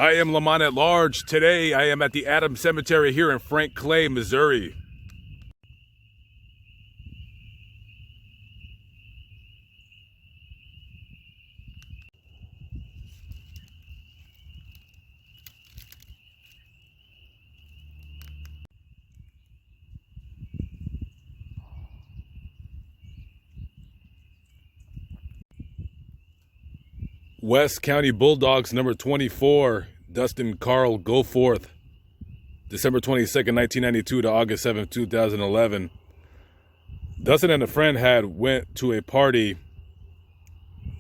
I am Lamont at Large. Today I am at the Adams Cemetery here in Frankclay, Missouri. West County Bulldogs number 24, Dustin Carl Goforth, December 22nd, 1992 to August 7th, 2011. Dustin and a friend had went to a party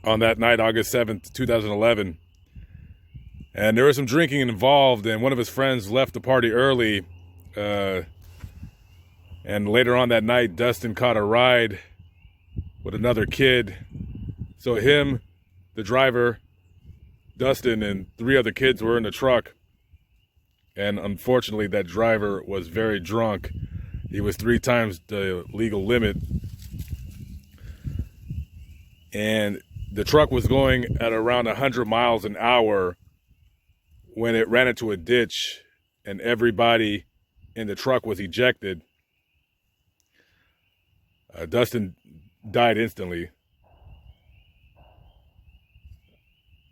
on that night, August 7th, 2011. And there was some drinking involved, and one of his friends left the party early. And later on that night, Dustin caught a ride with another kid. So him, the driver, Dustin, and 3 other kids were in the truck. And unfortunately, that driver was very drunk. He was 3 times the legal limit. And the truck was going at around 100 miles an hour when it ran into a ditch, and everybody in the truck was ejected. Dustin died instantly.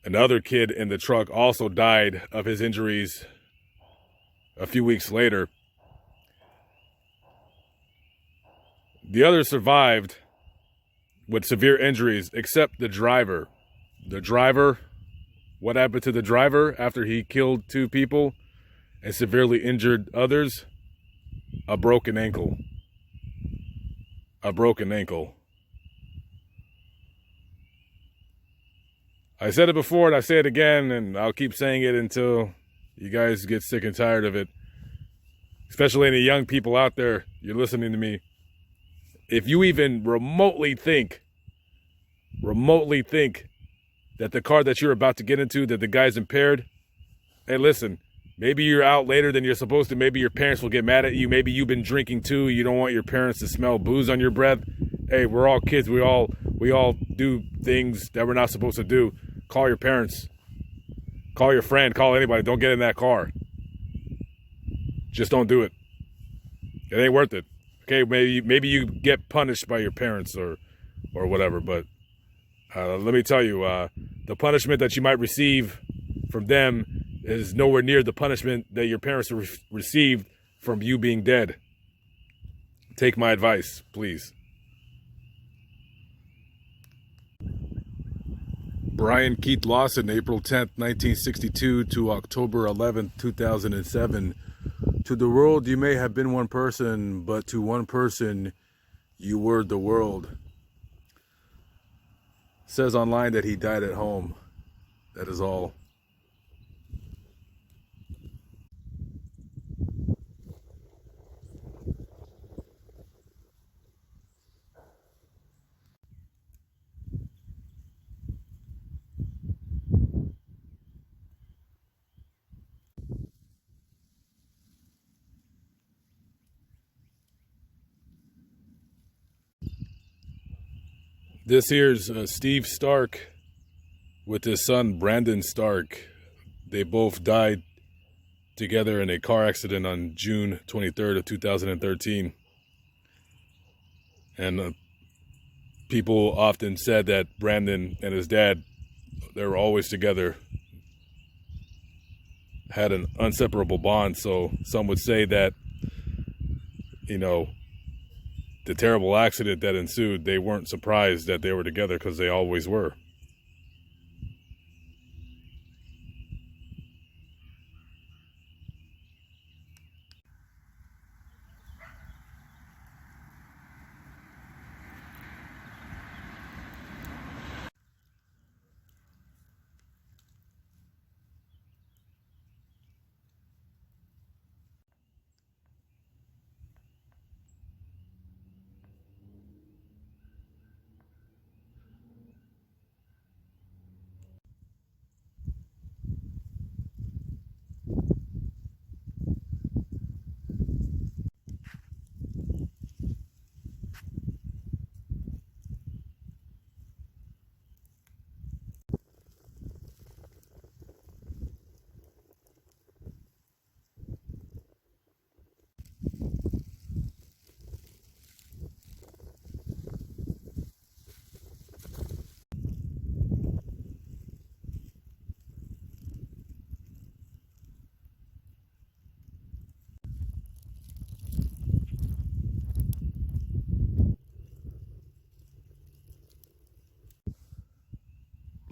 Another kid in the truck also died of his injuries a few weeks later. The others survived with severe injuries, except the driver. The driver, what happened to the driver after he killed 2 people and severely injured others? A broken ankle. A broken ankle. I said it before and I say it again, and I'll keep saying it until you guys get sick and tired of it. Especially any young people out there, you're listening to me. If you even remotely think that the car that you're about to get into, that the guy's impaired, hey, listen, maybe you're out later than you're supposed to. Maybe your parents will get mad at you. Maybe you've been drinking too. You don't want your parents to smell booze on your breath. Hey, we're all kids. We all do things that we're not supposed to do. Call your parents. Call your friend. Call anybody. Don't get in that car. Just don't do it. It ain't worth it. Okay, maybe you get punished by your parents or whatever, but let me tell you, the punishment that you might receive from them is nowhere near the punishment that your parents received from you being dead. Take my advice, please. Brian Keith Lawson, April 10th, 1962 to October 11th, 2007. To the world, you may have been one person, but to one person, you were the world. Says online that he died at home. That is all. This here's Steve Stark with his son Brandon Stark. They both died together in a car accident on June 23rd of 2013. And people often said that Brandon and his dad, they were always together, had an inseparable bond. So some would say that, the terrible accident that ensued, they weren't surprised that they were together because they always were.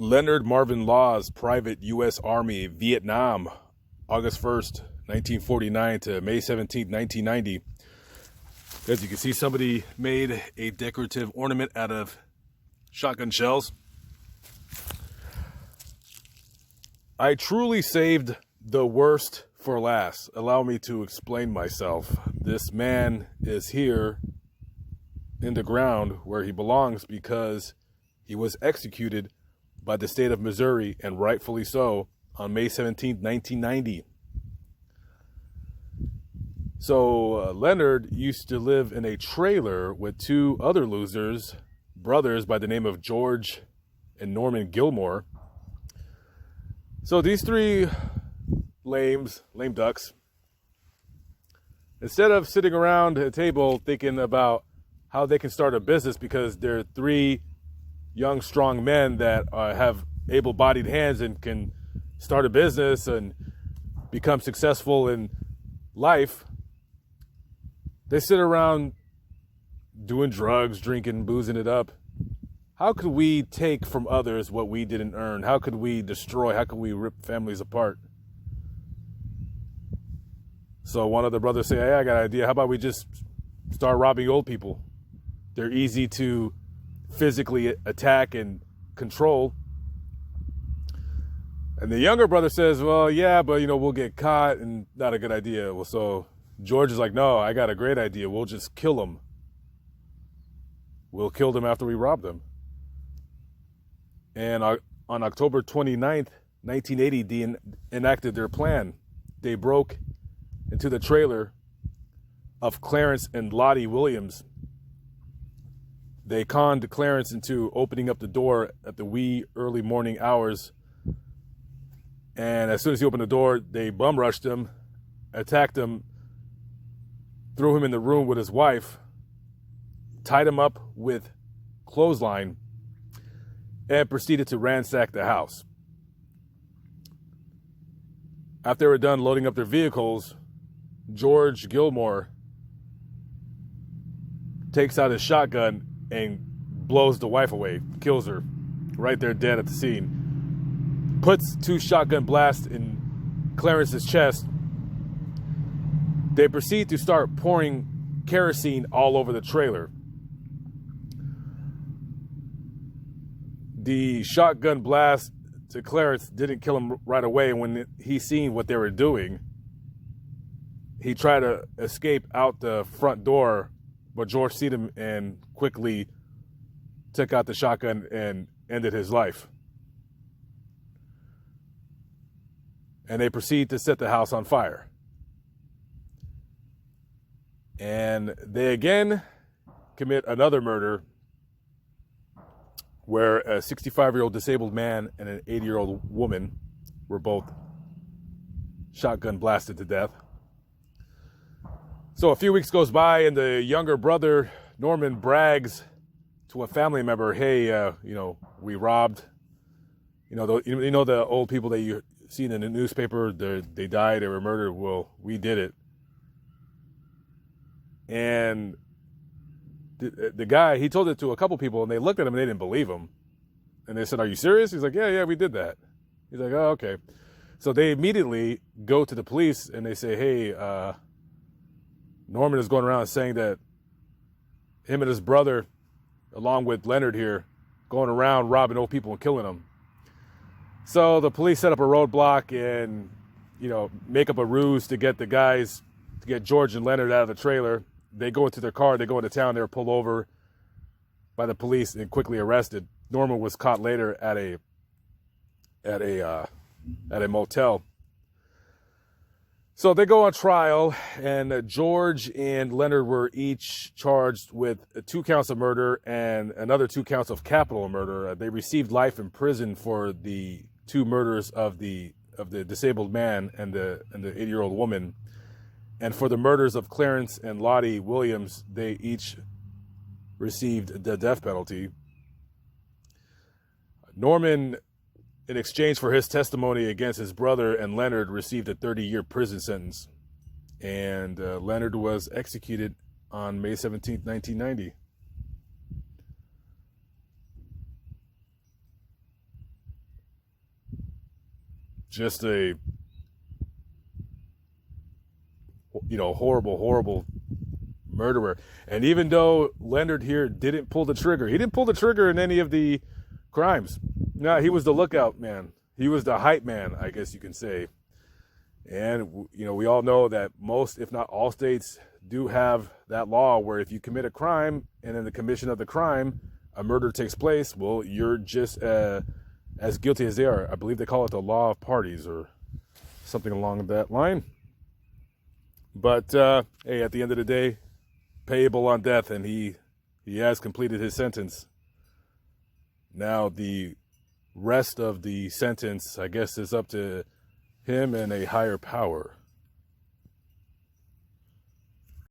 Leonard Marvin Law's Private U.S. Army, Vietnam, August 1st, 1949 to May 17th, 1990. As you can see, somebody made a decorative ornament out of shotgun shells. I truly saved the worst for last. Allow me to explain myself. This man is here in the ground where he belongs because he was executed by the state of Missouri, and rightfully so, on May 17, 1990. So Leonard used to live in a trailer with two other losers, brothers by the name of George and Norman Gilmore. So these three lame ducks, instead of sitting around a table thinking about how they can start a business, because they're three young, strong men that have able-bodied hands and can start a business and become successful in life, they sit around doing drugs, drinking, boozing it up. How could we take from others what we didn't earn? How could we destroy? How could we rip families apart? So one of the brothers say, hey, I got an idea. How about we just start robbing old people? They're easy to physically attack and control. And the younger brother says, well, yeah, but we'll get caught and not a good idea. Well, so George is like, no, I got a great idea. We'll just kill them. We'll kill them after we rob them. And on October 29th, 1980, they enacted their plan. They broke into the trailer of Clarence and Lottie Williams. They conned Clarence into opening up the door at the wee early morning hours. And as soon as he opened the door, they bum rushed him, attacked him, threw him in the room with his wife, tied him up with clothesline, and proceeded to ransack the house. After they were done loading up their vehicles, George Gilmore takes out his shotgun and blows the wife away, kills her right there dead at the scene, puts two shotgun blasts in Clarence's chest. They proceed to start pouring kerosene all over the trailer. The shotgun blast to Clarence didn't kill him right away. When he seen what they were doing, he tried to escape out the front door, but George seen him and quickly took out the shotgun and ended his life. And they proceed to set the house on fire. And they again commit another murder where a 65-year-old disabled man and an 80-year-old woman were both shotgun blasted to death. So a few weeks goes by, and the younger brother, Norman, brags to a family member, hey, we robbed, the old people that you seen in the newspaper, they died, they were murdered. Well, we did it. And the guy, he told it to a couple people, and they looked at him and they didn't believe him. And they said, are you serious? He's like, yeah, we did that. He's like, oh, okay. So they immediately go to the police and they say, hey, Norman is going around saying that him and his brother, along with Leonard here, going around robbing old people and killing them. So the police set up a roadblock and, make up a ruse to get George and Leonard out of the trailer. They go into their car, they go into town, they're pulled over by the police and quickly arrested. Norman was caught later at a motel. So they go on trial, and George and Leonard were each charged with 2 counts of murder and another 2 counts of capital murder. They received life in prison for the 2 murders of the disabled man and the 80-year-old woman. And for the murders of Clarence and Lottie Williams, they each received the death penalty. Norman, in exchange for his testimony against his brother and Leonard, received a 30-year prison sentence. And Leonard was executed on May 17, 1990. just a, horrible murderer. And even though Leonard here didn't pull the trigger, he didn't pull the trigger in any of the crimes. No, he was the lookout man. He was the hype man, I guess you can say. And, we all know that most, if not all states do have that law where if you commit a crime and in the commission of the crime, a murder takes place, well, you're just as guilty as they are. I believe they call it the law of parties or something along that line. But, hey, at the end of the day, payable on death, and he has completed his sentence. Now, the rest of the sentence, I guess, is up to him and a higher power.